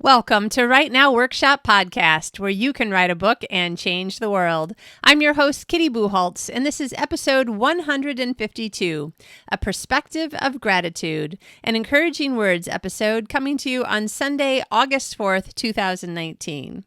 Welcome to Write Now Workshop Podcast, where you can write a book and change the world. I'm your host, Kitty Bucholtz, and this is episode 152, A Perspective of Gratitude, an encouraging words episode coming to you on Sunday, August 4th, 2019.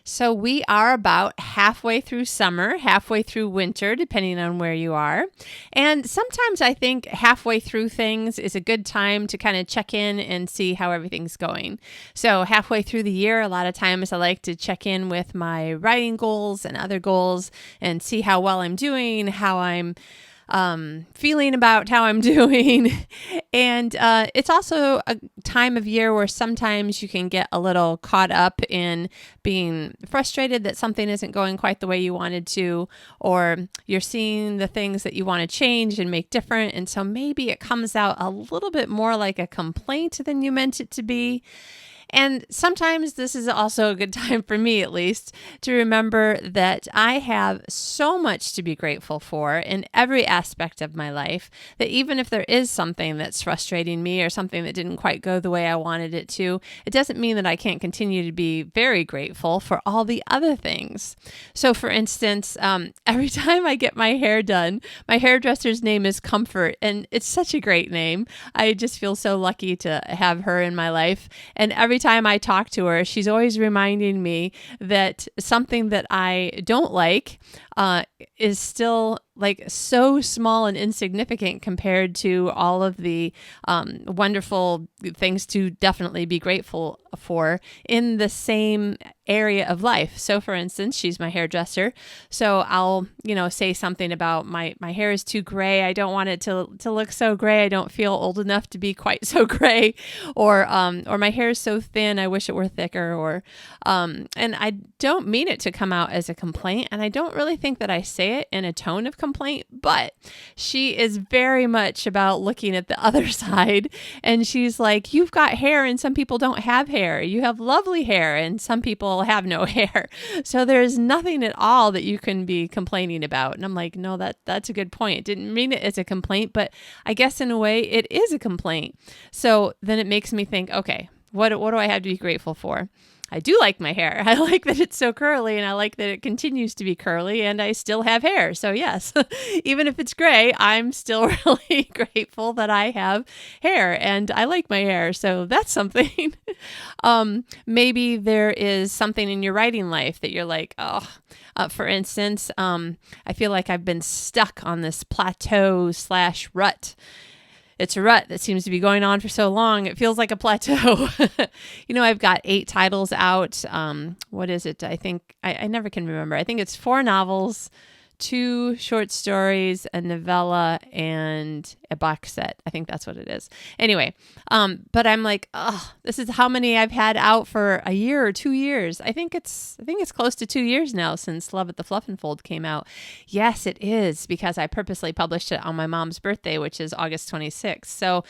So we are about halfway through summer, halfway through winter, depending on where you are. And sometimes I think halfway through things is a good time to kind of check in and see how everything's going. So halfway through the year, a lot of times I like to check in with my writing goals and other goals and see how well I'm doing, how I'm feeling about how I'm doing. And it's also a time of year where sometimes you can get a little caught up in being frustrated that something isn't going quite the way you wanted to, or you're seeing the things that you want to change and make different. And so maybe it comes out a little bit more like a complaint than you meant it to be. And sometimes this is also a good time for me, at least, to remember that I have so much to be grateful for in every aspect of my life, that even if there is something that's frustrating me or something that didn't quite go the way I wanted it to, it doesn't mean that I can't continue to be very grateful for all the other things. So for instance, every time I get my hair done, my hairdresser's name is Comfort, and it's such a great name. I just feel so lucky to have her in my life. And every time I talk to her, she's always reminding me that something that I don't like is still like so small and insignificant compared to all of the wonderful things to definitely be grateful for in the same area of life. So for instance, she's my hairdresser. So I'll, say something about my hair is too gray. I don't want it to look so gray. I don't feel old enough to be quite so gray, or my hair is so thin. I wish it were thicker, and I don't mean it to come out as a complaint. And I don't really think that I say it in a tone of complaint, but she is very much about looking at the other side. And she's like, you've got hair and some people don't have hair. You have lovely hair and some people have no hair. So there's nothing at all that you can be complaining about. And I'm like, no, that's a good point. Didn't mean it as a complaint, but I guess in a way it is a complaint. So then it makes me think, okay, what do I have to be grateful for? I do like my hair. I like that it's so curly, and I like that it continues to be curly, and I still have hair. So yes, even if it's gray, I'm still really grateful that I have hair and I like my hair. So that's something. Maybe there is something in your writing life that you're like, for instance, I feel like I've been stuck on this plateau/rut. It's a rut that seems to be going on for so long. It feels like a plateau. I've got 8 titles out. What is it? I think I never can remember. I think it's 4 novels, 2 short stories, a novella, and a box set. I think that's what it is. Anyway, but I'm like, this is how many I've had out for a year or 2 years. I think it's close to 2 years now since Love at the Fluff and Fold came out. Yes, it is, because I purposely published it on my mom's birthday, which is August 26th. So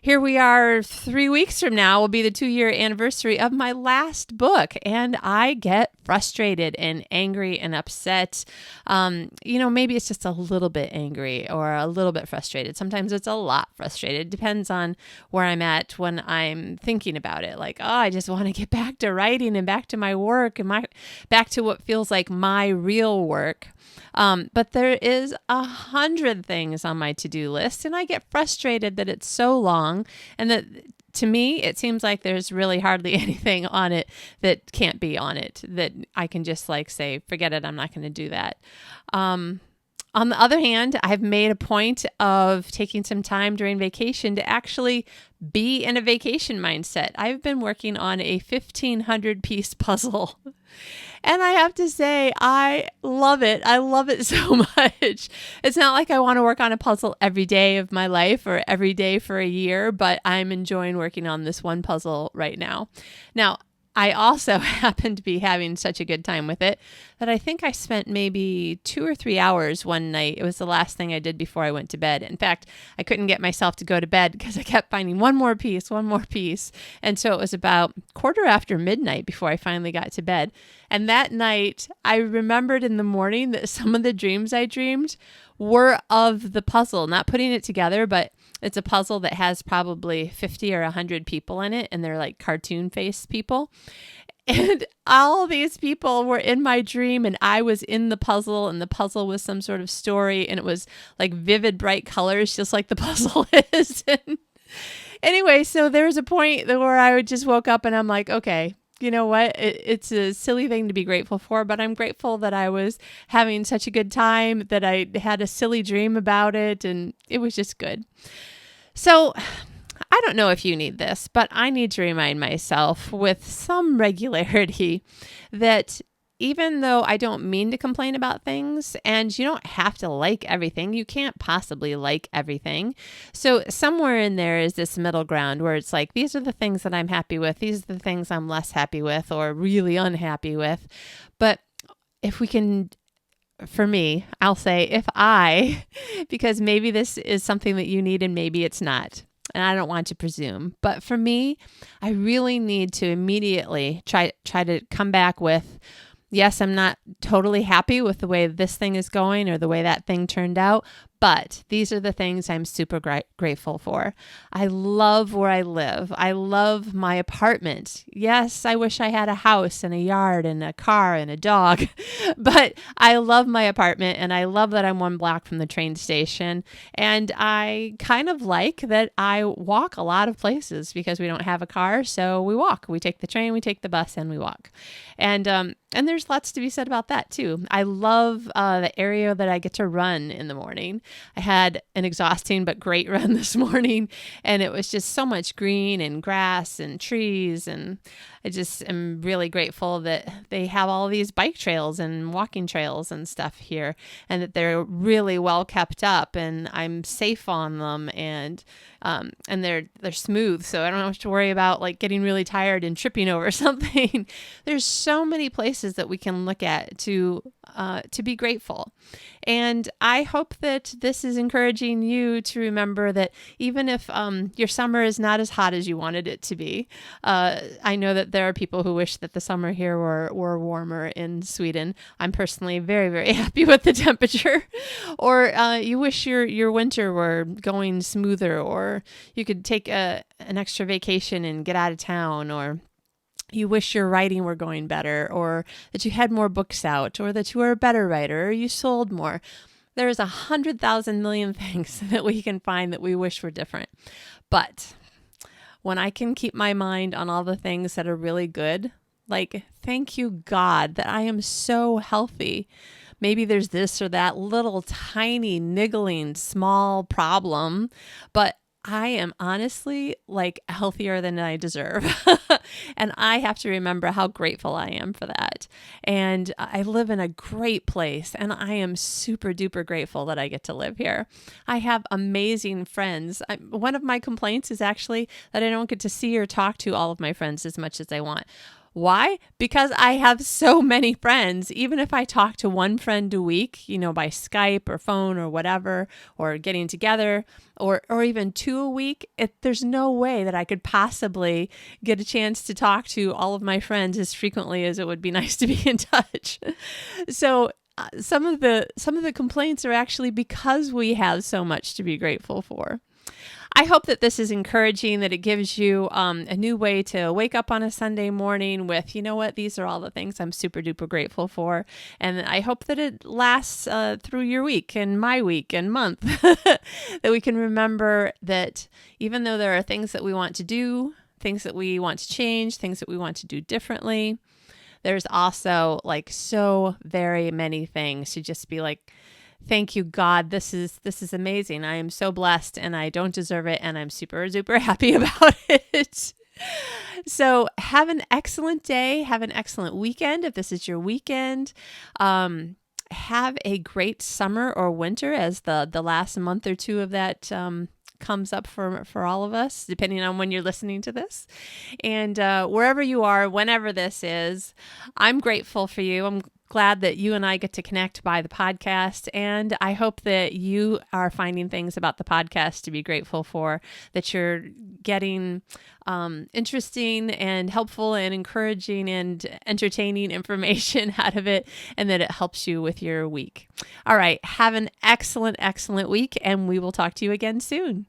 here we are 3 weeks from now will be the 2-year anniversary of my last book. And I get frustrated and angry and upset. Maybe it's just a little bit angry or a little bit frustrated. Sometimes it's a lot frustrated. Depends on where I'm at when I'm thinking about it. Like, I just want to get back to writing and back to my work and back to what feels like my real work. But there is 100 things on my to-do list, and I get frustrated that it's so long, and that to me, it seems like there's really hardly anything on it that can't be on it, that I can just say, forget it, I'm not going to do that. On the other hand, I've made a point of taking some time during vacation to actually be in a vacation mindset. I've been working on a 1,500 piece puzzle. And I have to say, I love it. I love it so much. It's not like I want to work on a puzzle every day of my life or every day for a year, but I'm enjoying working on this one puzzle right now. Now, I also happen to be having such a good time with it that I think I spent maybe 2 or 3 hours one night. It was the last thing I did before I went to bed. In fact, I couldn't get myself to go to bed because I kept finding one more piece. And so it was about 1:15 midnight before I finally got to bed. And that night, I remembered in the morning that some of the dreams I dreamed were of the puzzle, not putting it together, but It's a puzzle that has probably 50 or 100 people in it, and they're like cartoon face people. And all these people were in my dream, and I was in the puzzle, and the puzzle was some sort of story, and it was like vivid, bright colors, just like the puzzle is. And anyway, so there was a point where I just woke up and I'm like, okay, you know what? It's a silly thing to be grateful for, but I'm grateful that I was having such a good time, that I had a silly dream about it, and it was just good. So I don't know if you need this, but I need to remind myself with some regularity that even though I don't mean to complain about things, and you don't have to like everything, you can't possibly like everything. So somewhere in there is this middle ground where it's like, these are the things that I'm happy with, these are the things I'm less happy with or really unhappy with. But if we can, for me, I'll say because maybe this is something that you need and maybe it's not. And I don't want to presume, but for me, I really need to immediately try to come back with, yes, I'm not totally happy with the way this thing is going or the way that thing turned out, but these are the things I'm super grateful for. I love where I live. I love my apartment. Yes, I wish I had a house and a yard and a car and a dog, but I love my apartment, and I love that I'm 1 block from the train station. And I kind of like that I walk a lot of places because we don't have a car, so we walk. We take the train, we take the bus, and we walk. And there's lots to be said about that too. I love the area that I get to run in the morning. I had an exhausting but great run this morning, and it was just so much green and grass and trees, and I just am really grateful that they have all these bike trails and walking trails and stuff here, and that they're really well kept up, and I'm safe on them, and they're smooth, so I don't have to worry about like getting really tired and tripping over something. There's so many places that we can look at to be grateful. And I hope that this is encouraging you to remember that even if your summer is not as hot as you wanted it to be, I know that there are people who wish that the summer here were warmer in Sweden. I'm personally very, very happy with the temperature. Or you wish your winter were going smoother, or you could take an extra vacation and get out of town, or you wish your writing were going better, or that you had more books out, or that you were a better writer, or you sold more. There's 100,000 million things that we can find that we wish were different. But when I can keep my mind on all the things that are really good, like, thank you, God, that I am so healthy. Maybe there's this or that little tiny niggling small problem, but I am honestly like healthier than I deserve. And I have to remember how grateful I am for that. And I live in a great place, and I am super duper grateful that I get to live here. I have amazing friends. One of my complaints is actually that I don't get to see or talk to all of my friends as much as I want. Why? Because I have so many friends. Even if I talk to one friend a week, by Skype or phone or whatever, or getting together, or even 2 a week, there's no way that I could possibly get a chance to talk to all of my friends as frequently as it would be nice to be in touch. So some of the complaints are actually because we have so much to be grateful for. I hope that this is encouraging, that it gives you a new way to wake up on a Sunday morning with, these are all the things I'm super duper grateful for. And I hope that it lasts through your week and my week and month, that we can remember that even though there are things that we want to do, things that we want to change, things that we want to do differently, there's also like so very many things to just be like, thank you, God. This is amazing. I am so blessed, and I don't deserve it, and I'm super duper happy about it. So have an excellent day. Have an excellent weekend if this is your weekend. Have a great summer or winter as the last month or two of that comes up for all of us, depending on when you're listening to this. And wherever you are, whenever this is, I'm grateful for you. I'm glad that you and I get to connect by the podcast, and I hope that you are finding things about the podcast to be grateful for, that you're getting interesting and helpful and encouraging and entertaining information out of it, and that it helps you with your week. All right, have an excellent, excellent week, and we will talk to you again soon.